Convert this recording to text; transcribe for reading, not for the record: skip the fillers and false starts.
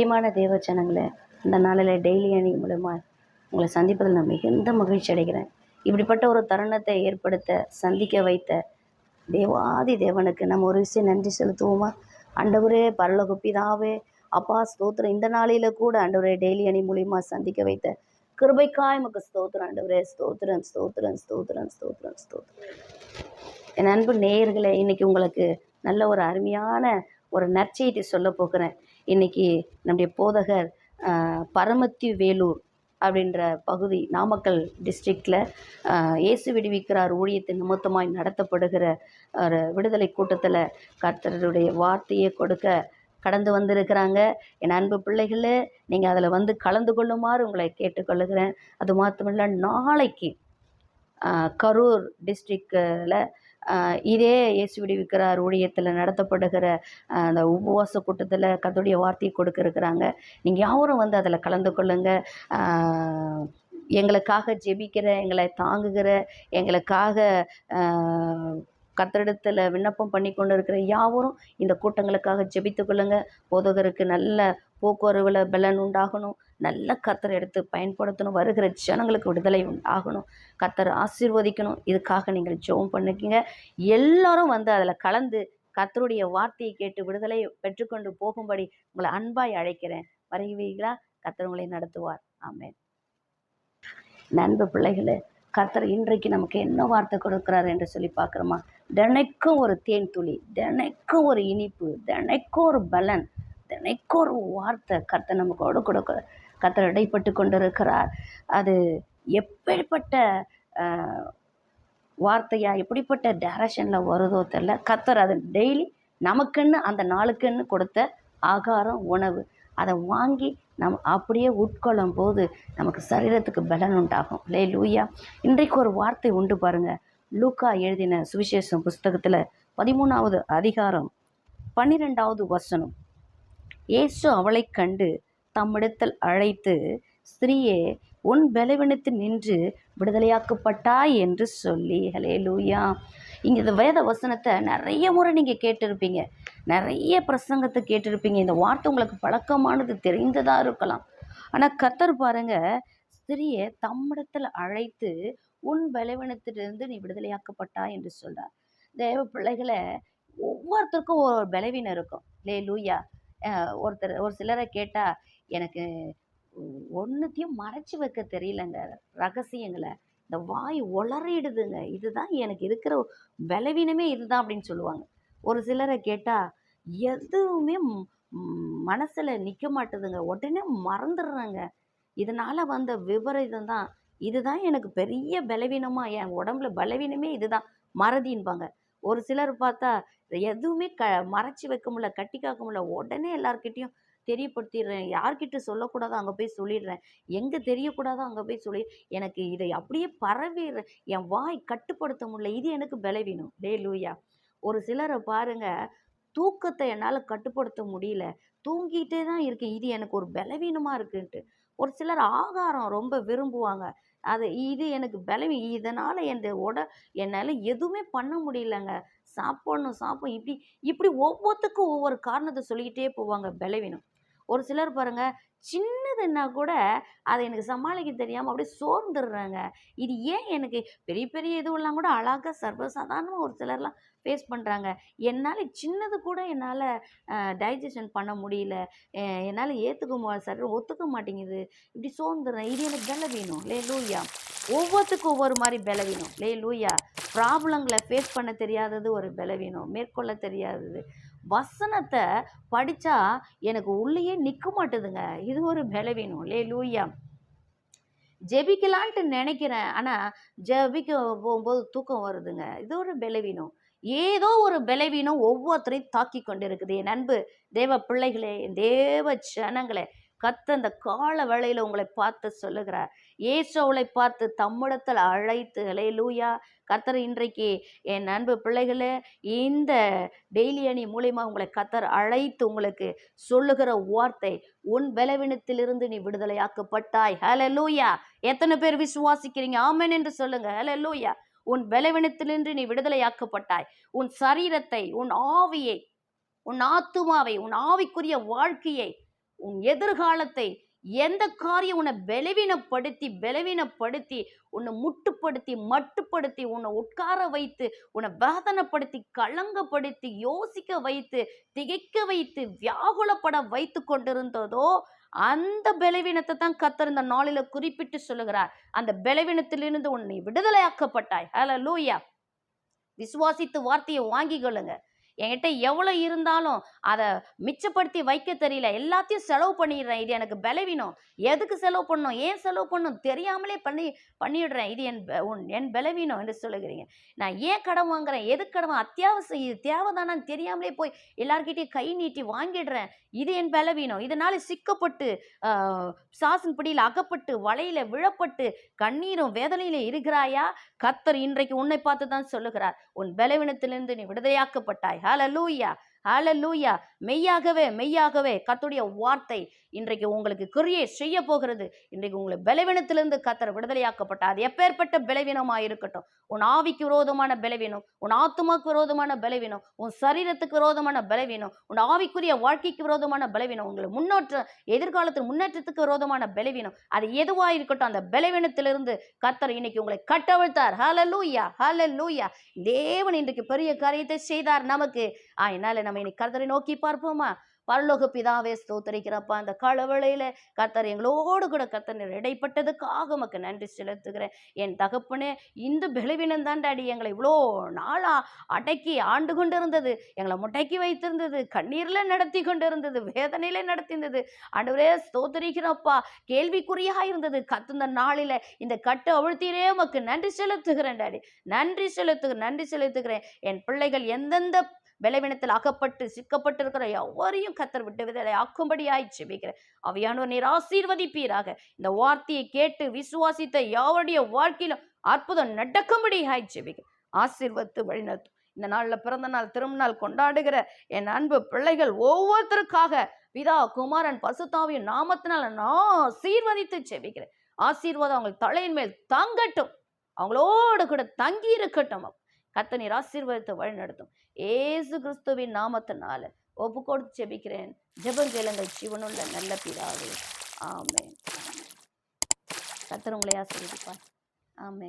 பிரியமான தேவ ஜனங்களே, இந்த நாளில் டெய்லி அணி மூலமாக உங்களை சந்திப்பதில் நான் மிகுந்த மகிழ்ச்சி அடைகிறேன். இப்படிப்பட்ட ஒரு தருணத்தை ஏற்படுத்த சந்திக்க வைத்த தேவாதி தேவனுக்கு நம்ம ஒரு விஷயம் நன்றி செலுத்துவோமா? ஆண்டவரே, பரலோக பிதாவே, அப்பா ஸ்தோத்திரம். இந்த நாளில் கூட ஆண்டவரே டெய்லி அணி மூலியமாக சந்திக்க வைத்த கிருபைக்காய் நமக்கு ஸ்தோத்திரம். ஆண்டவரே ஸ்தோத்திரம், ஸ்தோத்திரம், ஸ்தோத்திரம், ஸ்தோத்திரம், ஸ்தோத்திரம். என் அன்பு நேயர்களே, இன்னைக்கு உங்களுக்கு நல்ல ஒரு அருமையான ஒரு நற்செய்தி சொல்ல போகிறேன். இன்னைக்கு நம்முடைய போதகர் பரமத்தி வேலூர் அப்படின்ற பகுதி, நாமக்கல் டிஸ்ட்ரிக்டில் இயேசு விடுவிக்கிறார் ஊழியத்தின் நிமித்தமாய் நடத்தப்படுகிற ஒரு விடுதலை கூட்டத்தில் கர்த்தருடைய வார்த்தையை கொடுக்க கடந்து வந்திருக்கிறாங்க. என் அன்பு பிள்ளைகளே, நீங்கள் அதில் வந்து கலந்து கொள்ளுமாறு உங்களை கேட்டுக்கொள்ளுகிறேன். அது மாத்திரமில்லை, நாளைக்கு கரூர் டிஸ்ட்ரிக்டில் இதே இயேசு விடுவிக்கிறார் ஊழியத்தில் நடத்தப்படுகிற அந்த உபவாச கூட்டத்தில் கர்த்தருடைய வார்த்தையை கொடுக்க இருக்கிறாங்க. நீங்கள் யாரும் வந்து அதில் கலந்து கொள்ளுங்க. எங்களுக்காக ஜெபிக்கிற, எங்களை தாங்குகிற, எங்களுக்காக கர்த்தரிடத்தில் விண்ணப்பம் பண்ணி கொண்டு இருக்கிற யாவரும் இந்த கூட்டங்களுக்காக ஜெபித்து கொள்ளுங்க. போதகருக்கு நல்ல போக்குவரவில் பலன் உண்டாகணும், நல்ல கர்த்தரை எடுத்து பயன்படுத்தணும், வருகிற ஜனங்களுக்கு விடுதலை உண்டாகணும், கர்த்தரை ஆசீர்வதிக்கணும். இதுக்காக நீங்கள் ஜெபம் பண்ணிக்கங்க. எல்லாரும் வந்து அதில் கலந்து கர்த்தருடைய வார்த்தையை கேட்டு விடுதலை பெற்றுக்கொண்டு போகும்படி உங்களை அன்பாய் அழைக்கிறேன். வருவீங்களா? கர்த்தர் உங்களை நடத்துவார். ஆமென். நண்பு பிள்ளைகளே, கர்த்தர் இன்றைக்கு நமக்கு என்ன வார்த்தை கொடுக்குறாரு என்று சொல்லி பார்க்குறோமா? தினைக்கும் ஒரு தேன் துளி, தினைக்கும் ஒரு இனிப்பு, தினைக்கும் ஒரு பலன், தினைக்கும் ஒரு வார்த்தை கர்த்தர் நமக்கு கொடுக்க கர்த்தர் இடைப்பட்டு கொண்டிருக்கிறார். அது எப்படிப்பட்ட வார்த்தையா, எப்படிப்பட்ட டைரக்ஷனில் வருதோ தெரியல. கர்த்தர் அது டெய்லி நமக்குன்னு அந்த நாளுக்குன்னு கொடுத்த ஆகாரம், உணவு, அதை வாங்கி நம்ம அப்படியே உட்கொள்ளும் போது நமக்கு சரீரத்துக்கு பலன் உண்டாகும். அல்லேலூயா. இன்றைக்கு ஒரு வார்த்தை உண்டு பாருங்க. லூக்கா எழுதின சுவிசேஷம் புஸ்தகத்தில் 13வது அதிகாரம் 12வது வசனம். இயேசு அவளை கண்டு தம்மிடத்தில் அழைத்து, ஸ்திரீயே, உன் பலவீனத்தில் நின்று விடுதலையாக்கப்பட்டாய் என்று சொல்லி. அல்லேலூயா. இங்கே இந்த வேத வசனத்தை நிறைய முறை நீங்கள் கேட்டிருப்பீங்க, நிறைய பிரசங்கத்தை கேட்டிருப்பீங்க. இந்த வார்த்தை உங்களுக்கு பழக்கமானது தெரிந்ததாக இருக்கலாம். ஆனால் கர்த்தர் பாருங்க, ஸ்திரியை தம்மிடத்தில் அழைத்து உன் பலவீனத்திலிருந்து நீ விடுதலையாக்கப்பட்டாய் என்று சொல்கிறார். தேவ பிள்ளைகளை, ஒவ்வொருத்தருக்கும் ஒரு பலவீனம் இருக்கும். அல்லேலூயா. ஒரு சிலரை கேட்டால், எனக்கு ஒன்றுத்தையும் மறைச்சி வைக்க தெரியலங்க, ரகசியங்களை, இந்த வாய் உளறிடுதுங்க, இதுதான் எனக்கு இருக்கிற பலவீனமே இதுதான் அப்படின்னு சொல்லுவாங்க. ஒரு சிலரை கேட்டால், எதுவுமே மனசில் நிற்க மாட்டுதுங்க, உடனே மறந்துடுறாங்க, இதனால் வந்த விபரீதம் தான், இதுதான் எனக்கு பெரிய பலவீனமாக, என் உடம்புல பலவீனமே இதுதான், மறதின்பாங்க. ஒரு சிலர் பார்த்தா எதுவுமே மறைச்சி வைக்க முடியல, கட்டி காக்க முடியல, உடனே எல்லார்கிட்டையும் தெரியப்படுத்திடுறேன், யார்கிட்ட சொல்லக்கூடாதோ அங்கே போய் சொல்லிடுறேன், எங்கே தெரியக்கூடாதோ அங்கே போய் சொல்லி, எனக்கு இதை அப்படியே பரவிடுறேன், என் வாய் கட்டுப்படுத்த முடியல, இது எனக்கு பலவீனம். அல்லேலூயா. ஒரு சிலரை பாருங்க, தூக்கத்தை என்னால் கட்டுப்படுத்த முடியல, தூங்கிட்டே தான் இருக்கேன், இது எனக்கு ஒரு பலவீனமாக இருக்குன்ட்டு. ஒரு சிலர் ஆகாரம் ரொம்ப விரும்புவாங்க, இது எனக்கு பலவீனம், இதனால் என்னால் எதுவுமே பண்ண முடியலங்க, சாப்பிடணும் இப்படி இப்படி ஒவ்வொருத்துக்கும் ஒவ்வொரு காரணத்தை சொல்லிக்கிட்டே போவாங்க, பலவீனம். ஒரு சிலர் பாருங்க, சின்னதுன்னா கூட அதை எனக்கு சமாளிக்க தெரியாமல் அப்படியே சோர்ந்துடுறாங்க. இது ஏன் எனக்கு பெரிய பெரிய இதுவெல்லாம் கூட அழகாக சர்வசாதாரணமாக ஒரு சிலர்லாம் ஃபேஸ் பண்ணுறாங்க, என்னால் சின்னது கூட என்னால் டைஜஷன் பண்ண முடியல, என்னால் சரீரம் ஒத்துக்க மாட்டேங்குது, இப்படி சோர்ந்துடுறேன், இது எனக்கு பலவீனம். அல்லேலூயா. ஒவ்வொருத்துக்கும் ஒவ்வொரு மாதிரி பலவீனம். அல்லேலூயா. ப்ராப்ளங்களை ஃபேஸ் பண்ண தெரியாதது ஒரு பலவீனம், மேற்கொள்ள தெரியாதது. வசனத்தை படித்தா எனக்கு உள்ளேயே நிற்க மாட்டுதுங்க, இது ஒரு பலவீனம். அல்லேலூயா. ஜெபிக்கலான்ட்டு நினைக்கிறேன், ஆனால் ஜெபிக்க போகும்போது தூக்கம் வருதுங்க, இது ஒரு பலவீனம். ஏதோ ஒரு பலவீனம் ஒவ்வொருத்தரையும் தாக்கி கொண்டு இருக்குது. என் அன்பு தேவ பிள்ளைகளே, தேவ ஜனங்களே, கர்த்தர் அந்த கால வேளையில் உங்களை பார்த்து சொல்லுகிறார். இயேசு அவளை பார்த்து தம்மிடத்தில் அழைத்து. அல்லேலூயா. கர்த்தர் இன்றைக்கு என் அன்பு பிள்ளைகளே, இந்த டெய்லி அணி மூலியமாக உங்களை கர்த்தர் அழைத்து உங்களுக்கு சொல்லுகிற வார்த்தை, உன் பலவீனத்திலிருந்து நீ விடுதலையாக்கப்பட்டாய். ஹல்லேலூயா. எத்தனை பேர் விசுவாசிக்கிறீங்க? ஆமென் என்று சொல்லுங்க. ஹல்லேலூயா. உன் பலவீனத்திலிருந்து நீ விடுதலையாக்கப்பட்டாய். உன் சரீரத்தை, உன் ஆவியை, உன் ஆத்துமாவை, உன் ஆவிக்குரிய வாழ்க்கையை, உன் எதிர்காலத்தை, எந்த காரியம் உன்னை பலவீனப்படுத்தி உன்னை முட்டுப்படுத்தி மட்டுப்படுத்தி உன்னை உட்கார வைத்து உன்னை வேதனைப்படுத்தி கலங்கப்படுத்தி யோசிக்க வைத்து திகைக்க வைத்து வியாகுலப்பட வைத்து கொண்டிருந்ததோ அந்த பலவீனத்தை தான் கர்த்தர் இந்த நாளில குறிப்பிட்டு சொல்லுகிறார். அந்த பலவீனத்திலிருந்து உன்னை விடுதலையாக்கப்பட்டாய். ஹல்லேலூயா. விசுவாசித்து வார்த்தையை வாங்கிக் கொள்ளுங்க. என்கிட்ட எவ்வளோ இருந்தாலும் அதை மிச்சப்படுத்தி வைக்க தெரியல, எல்லாத்தையும் செலவு பண்ணிடுறேன், இது எனக்கு பலவீனம். எதுக்கு செலவு பண்ணணும், ஏன் செலவு பண்ணணும் தெரியாமலே பண்ணிடுறேன், இது என் பலவீனம் என்று சொல்லுகிறீங்க. நான் ஏன் கடன் வாங்குறேன், எதுக்கு கடன், அத்தியாவசியம், இது தேவைதானான்னு தெரியாமலே போய் எல்லார்கிட்டையும் கை நீட்டி வாங்கிடுறேன், இது என் பலவீனம். இதனால சிக்கப்பட்டு சாசன் பிடியில் அகப்பட்டு வலையில விழப்பட்டு கண்ணீரும் வேதனையில இருக்கிறாயா? கர்த்தர் இன்றைக்கு உன்னை பார்த்து தான் சொல்லுகிறார், உன் பலவீனத்திலிருந்து நீ விடுதலையாக்கப்பட்டாய். ஹல்லேலூயா, ஹல்லேலூயா. மெய்யாகவே கர்த்தருடைய வார்த்தை இன்றைக்கு உங்களுக்கு கிரியை செய்ய போகிறது. இன்றைக்கு உங்களை பலவீனத்திலிருந்து கர்த்தர் விடுதலையாக்கப்பட்டார். அது எப்பேற்பட்ட பலவீனமாக இருக்கட்டும், உன் ஆவிக்கு விரோதமான பலவீனம், உன் ஆத்துமாக்கு விரோதமான பலவீனம், உன் சரீரத்துக்கு விரோதமான பலவீனம், உன் ஆவிக்குரிய வாழ்க்கைக்கு விரோதமான பலவீனம், உங்களை எதிர்காலத்தில் முன்னேற்றத்துக்கு விரோதமான பலவீனம், அது எதுவாக இருக்கட்டும், அந்த பலவீனத்திலிருந்து கர்த்தர் இன்னைக்கு உங்களை கட்டவிழ்த்தார். ஹல்லேலூயா, ஹல்லேலூயா. தேவன் இன்றைக்கு பெரிய காரியத்தை செய்தார் நமக்கு. என்னால நம்ம இன்னைக்கு கர்த்தரை நோக்கி பார்ப்போமா? பரலோக பிதாவே, ஸ்தோத்திரிக்கிறப்பா, அந்த காலவேளையில கர்த்தர் எங்களோடு கூட கர்த்தர் இடைப்பட்டதுக்காக உமக்கு நன்றி செலுத்துகிறேன். என் தகப்பனே, இந்த பலவீனம் தான் டாடி எங்களை இவ்வளோ நாளா அடக்கி ஆண்டு கொண்டு இருந்தது, எங்களை முடக்கி வைத்திருந்தது, கண்ணீர்ல நடத்தி கொண்டு இருந்தது, வேதனையில நடத்திருந்தது. ஆண்டவரே ஸ்தோத்திரிக்கிறப்பா, கேள்விக்குறியாக இருந்தது. கத்துந்த நாளில இந்த கட்டு அவிழ்த்தீரே உமக்கு நன்றி செலுத்துகிறேன் டாடி, நன்றி செலுத்துகிறேன். என் பிள்ளைகள் எந்தெந்த பலவீனத்தில் அகப்பட்டு சிக்கப்பட்டிருக்கிற எவரையும் கர்த்தர் விட்டு விடுதலை ஆக்கும்படியாய் ஜெபிக்கிறேன். ஆவியானவர் நீர் ஆசீர்வதிப்பீராக. இந்த வார்த்தையை கேட்டு விசுவாசித்த யாவருடைய வாழ்க்கையிலும் அற்புதம் நடக்கும்படியாய் ஜெபிக்கிறேன். ஆசீர்வதித்து வழிநடத்தும். இந்த நாளில் பிறந்த நாள் திருமண நாள் கொண்டாடுகிற என் அன்பு பிள்ளைகள் ஒவ்வொருத்தருக்காக பிதா குமாரன் பசுத்தாவியின் நாமத்தினால நான் ஆசீர்வதித்து ஜெபிக்கிறேன். ஆசீர்வாதம் அவங்க தலையின் மேல் தங்கட்டும், அவங்களோடு கூட தங்கி இருக்கட்டும். கர்த்தர் நீர் ஆசீர்வாதத்தை வழி நடத்தும். ஏசு கிறிஸ்துவின் நாமத்தினால ஒப்பு கொடுத்து ஜெபிக்கிறேன். ஜெபம் கேளுங்கள் ஜீவனுள்ள நல்ல பிதாவே. ஆமென். கர்த்தர் உங்களை ஆசீர்வதிப்பார். ஆமென்.